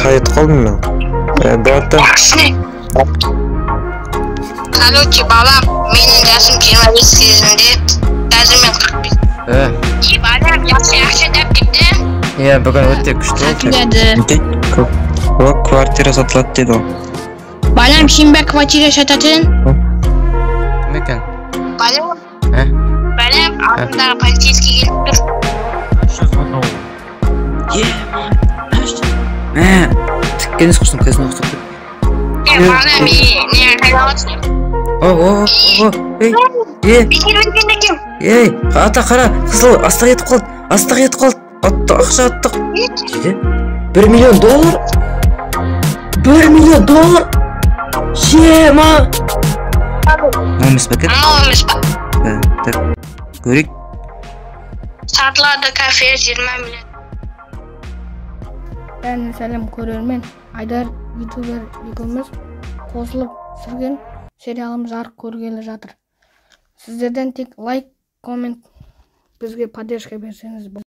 Kayıt kalmıyor. Dörtte. Короче, balam, menin yaşım 25 yaşında. Tezimim 41. Balam, yaxshi deb ketdi. Ya bugün öte güçlü. O kvartira satıldı dedi o. Balam, şimdi kvartira satadın. Ne kan? Balam. Balam, altında politsiya gelip dur. Tıkkeniz kursun kızını okutuk. Balam, ne hayatı? Ey, ата қара, қызыл, астық етіп қалды. Астық етіп қалды. Ақша аттық. 1 миллион доллар. 1 миллион доллар. Жема. Намыс бәкет. Намыс ба. Так. Көрейік. Satılады кафе 20 milyon. Ben selam көрермен. Айдар ютубер екеуміз қосылып түсірген сериалымыз жарық көргелі жатыр. Сіздерден тек лайк, коммент, бізге поддержка берсеңіз